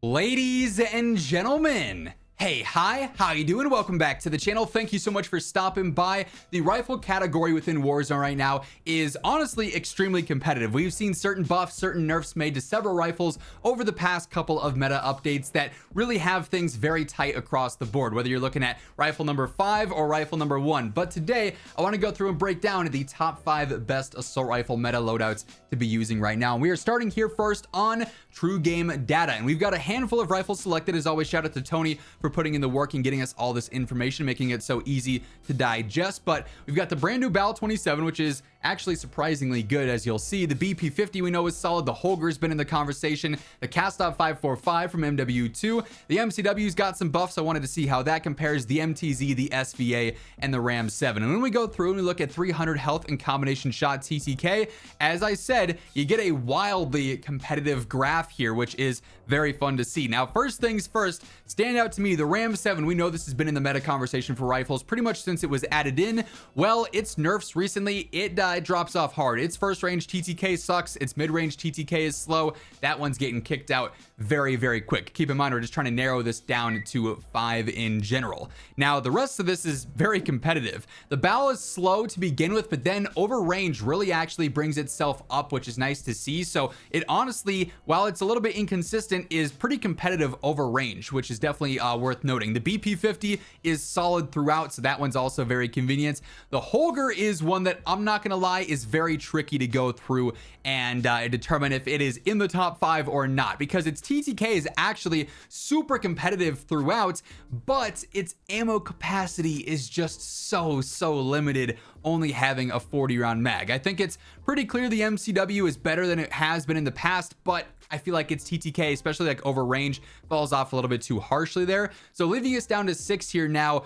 Ladies and gentlemen, hey, hi, how you doing? Welcome back to the channel. Thank you so much for stopping by. The rifle category within Warzone right now is honestly extremely competitive. We've seen certain buffs, certain nerfs made to several rifles over the past couple of meta updates that really have things very tight across the board, whether you're looking at rifle number 5 or rifle number 1. But today, I want to go through and break down the top 5 best assault rifle meta loadouts to be using right now. And we are starting here first on true game data, and we've got a handful of rifles selected. As always, shout out to Tony for putting in the work and getting us all this information, making it so easy to digest. But we've got the brand new BAL 27, which is actually surprisingly good, as you'll see. The BP 50 we know is solid. The Holger's been in the conversation. The Kastov 545 from MW2. The MCW's got some buffs. I wanted to see how that compares. The MTZ, the SVA, and the Ram 7. And when we go through and we look at 300 health and combination shot TTK, as I said, you get a wildly competitive graph here, which is very fun to see. Now, first things first, stand out to me, the Ram 7. We know this has been in the meta conversation for rifles pretty much since it was added in. Well, its nerfs recently, it drops off hard. Its first range TTK sucks. Its mid-range TTK is slow. That one's getting kicked out very, very quick. Keep in mind, we're just trying to narrow this down to 5 in general. Now, the rest of this is very competitive. The BAL is slow to begin with, but then over range really actually brings itself up, which is nice to see. So it honestly, while it's a little bit inconsistent, is pretty competitive over range, which is definitely worth noting. The BP 50 is solid throughout, so that one's also very convenient. The Holger is one that I'm not gonna lie is very tricky to go through and determine if it is in the top 5 or not, because its TTK is actually super competitive throughout, but its ammo capacity is just so limited, only having a 40 round mag. I think it's pretty clear the MCW is better than it has been in the past, but I feel like its TTK, especially like over range, falls off a little bit too harshly there. So leaving us down to 6 here now.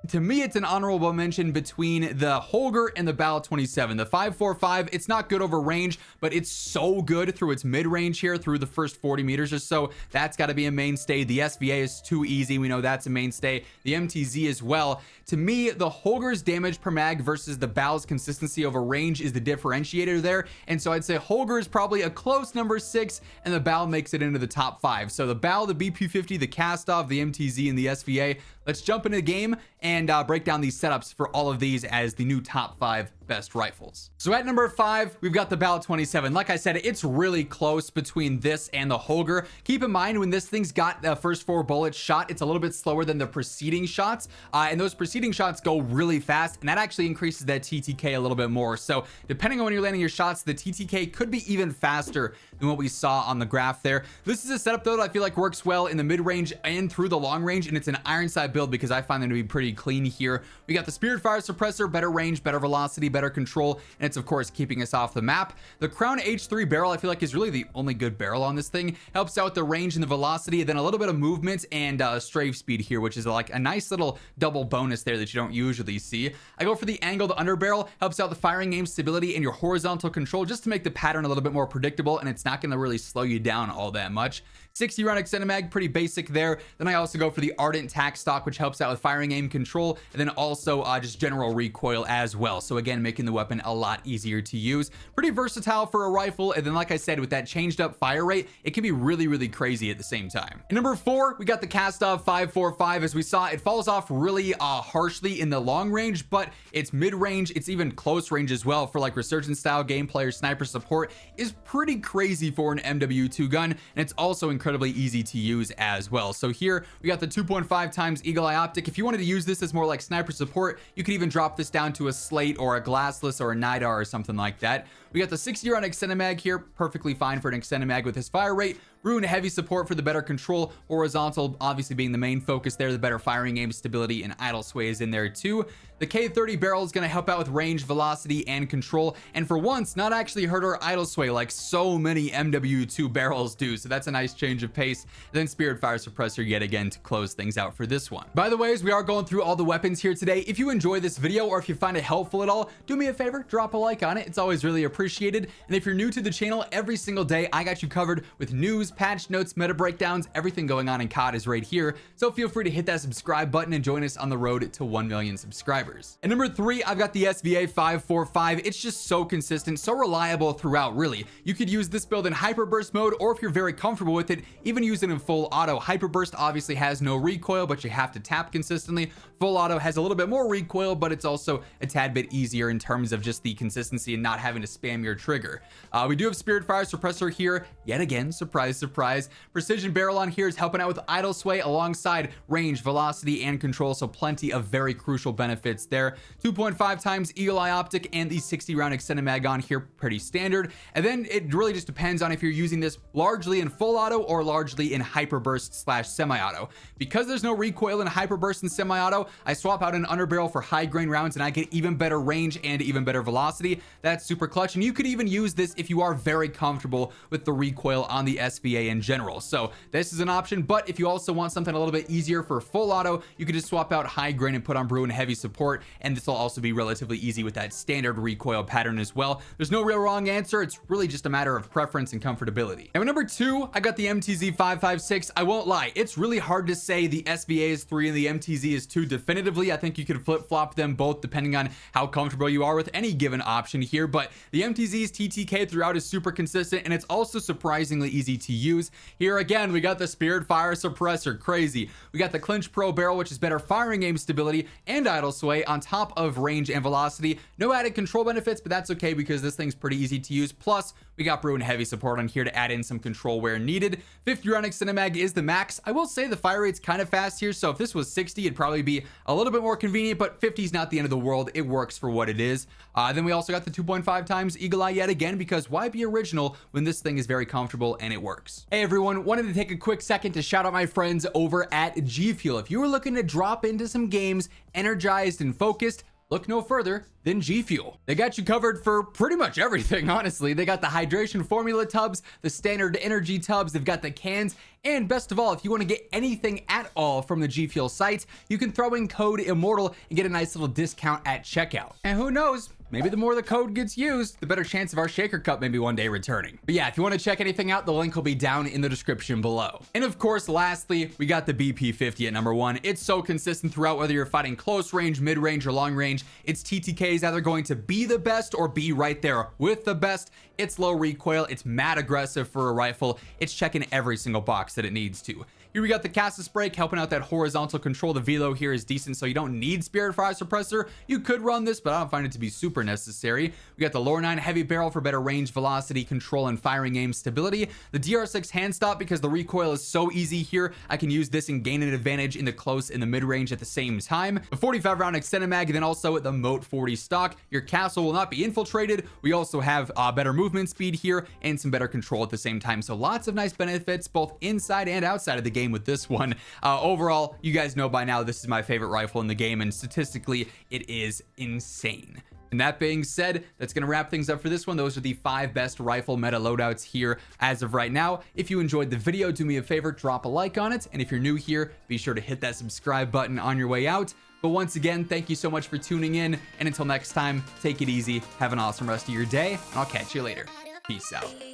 To me, it's an honorable mention between the Holger and the BAL 27. The 545, it's not good over range, but it's so good through its mid-range here, through the first 40 meters or so. That's got to be a mainstay. The SVA is too easy. We know that's a mainstay. The MTZ as well. To me, the Holger's damage per mag versus the BAL's consistency over range is the differentiator there. And so I'd say Holger is probably a close number 6, and the BAL makes it into the top 5. So the BAL, the BP 50, the Kastov, the MTZ, and the SVA. Let's jump into the game and break down these setups for all of these as the new top 5 best rifles. So at number 5, we've got the BAL 27. Like I said, it's really close between this and the Holger. Keep in mind, when this thing's got the first 4 bullets shot, it's a little bit slower than the preceding shots, and those preceding shots go really fast, and that actually increases that TTK a little bit more. So depending on when you're landing your shots, the TTK could be even faster than what we saw on the graph there. This is a setup though that I feel like works well in the mid-range and through the long range, and it's an iron sight build because I find them to be pretty clean here. We got the Spirit Fire Suppressor, better range, better velocity, better control, and it's of course keeping us off the map. The Crown H3 barrel I feel like is really the only good barrel on this thing. Helps out the range and the velocity, and then a little bit of movement and strafe speed here, which is like a nice little double bonus there that you don't usually see. I go for the angled underbarrel. Helps out the firing aim stability and your horizontal control, just to make the pattern a little bit more predictable, and it's not going to really slow you down all that much. 60 round extended mag, pretty basic there. Then I also go for the Ardent tack stock, which helps out with firing aim control, and then also just general recoil as well. So again, making the weapon a lot easier to use. Pretty versatile for a rifle, and then like I said, with that changed up fire rate, it can be really crazy at the same time. And number 4, we got the Kastov 545. As we saw, it falls off really harshly in the long range, but it's mid-range, it's even close range as well for like resurgence style gameplay or sniper support is pretty crazy for an MW2 gun, and it's also incredibly easy to use as well. So here we got the 2.5 times eagle eye optic. If you wanted to use this as more like sniper support, you could even drop this down to a slate or a glassless or a NIDAR or something like that. We got the 60 round extended mag here, perfectly fine for an extended mag with this fire rate. Rune heavy support for the better control, horizontal obviously being the main focus there. The better firing aim stability and idle sway is in there too. The K30 barrel is going to help out with range, velocity, and control, and for once not actually hurt our idle sway like so many MW2 barrels do, so that's a nice change of pace. And then Spirit Fire Suppressor yet again to close things out for this one. By the way, as we are going through all the weapons here today, if you enjoy this video or if you find it helpful at all, do me a favor, drop a like on it. It's always really appreciated. And if you're new to the channel, every single day I got you covered with news, patch notes, meta breakdowns, everything going on in COD is right here. So feel free to hit that subscribe button and join us on the road to 1 million subscribers. And number 3, I've got the SVA 545. It's just so consistent, so reliable throughout, really. You could use this build in hyperburst mode, or if you're very comfortable with it, even use it in full auto. Hyperburst obviously has no recoil, but you have to tap consistently. Full auto has a little bit more recoil, but it's also a tad bit easier in terms of just the consistency and not having to spam your trigger. We do have Spirit Fire Suppressor here, yet again, surprise, surprise. Precision Barrel on here is helping out with idle sway alongside range, velocity, and control, so plenty of very crucial benefits there. 2.5 times Eagle Eye Optic and the 60 round extended mag on here, pretty standard. And then it really just depends on if you're using this largely in full auto or largely in hyperburst slash semi-auto. Because there's no recoil in hyperburst and semi-auto, I swap out an underbarrel for high grain rounds and I get even better range and even better velocity. That's super clutch, and you could even use this if you are very comfortable with the recoil on the SVA in general. So this is an option, but if you also want something a little bit easier for full auto, you could just swap out high grain and put on brew and heavy support, and this will also be relatively easy with that standard recoil pattern as well. There's no real wrong answer. It's really just a matter of preference and comfortability. And number 2, I got the MTZ 556. I won't lie, it's really hard to say the SVA is 3 and the MTZ is 2 definitively. I think you could flip-flop them both depending on how comfortable you are with any given option here, but the MTZ's TTK throughout is super consistent, and it's also surprisingly easy to use. Here again, we got the Spirit Fire Suppressor, crazy. We got the Clinch Pro Barrel, which is better firing aim stability and idle sway on top of range and velocity. No added control benefits, but that's okay because this thing's pretty easy to use. Plus, we got brew and heavy support on here to add in some control where needed. 50 round extended mag is the max. I will say the fire rate's kind of fast here, so if this was 60, it'd probably be a little bit more convenient, but 50 is not the end of the world. It works for what it is. Then we also got the 2.5 times Eagle Eye yet again, because why be original when this thing is very comfortable and it works? Hey everyone, wanted to take a quick second to shout out my friends over at G Fuel. If you were looking to drop into some games energized and focused, look no further than G Fuel. They got you covered for pretty much everything, honestly. They got the hydration formula tubs, the standard energy tubs, they've got the cans, and best of all, if you want to get anything at all from the G Fuel site, you can throw in code IMMORTAL and get a nice little discount at checkout. And who knows, maybe the more the code gets used, the better chance of our Shaker Cup maybe one day returning. But yeah, if you want to check anything out, the link will be down in the description below. And of course, lastly, we got the BP50 at number 1. It's so consistent throughout, whether you're fighting close range, mid range, or long range. Its TTK is either going to be the best or be right there with the best. It's low recoil, it's mad aggressive for a rifle. It's checking every single box that it needs to. Here we got the Kastov brake helping out that horizontal control. The velo here is decent, so you don't need Spirit Fire Suppressor. You could run this, but I don't find it to be super necessary. We got the Lore 9 heavy barrel for better range, velocity, control, and firing aim stability. The DR6 hand stop, because the recoil is so easy here, I can use this and gain an advantage in the close and the mid range at the same time. The 45 round extended mag, and then also the Moat 40 stock. Your castle will not be infiltrated. We also have better movement speed here and some better control at the same time. So lots of nice benefits both inside and outside of the game with this one. Overall, you guys know by now this is my favorite rifle in the game, and statistically it is insane. And that being said, that's going to wrap things up for this one. Those are the 5 best rifle meta loadouts here as of right now. If you enjoyed the video, do me a favor, drop a like on it, and if you're new here, be sure to hit that subscribe button on your way out. But once again, thank you so much for tuning in, and until next time, take it easy, have an awesome rest of your day, and I'll catch you later. Peace out.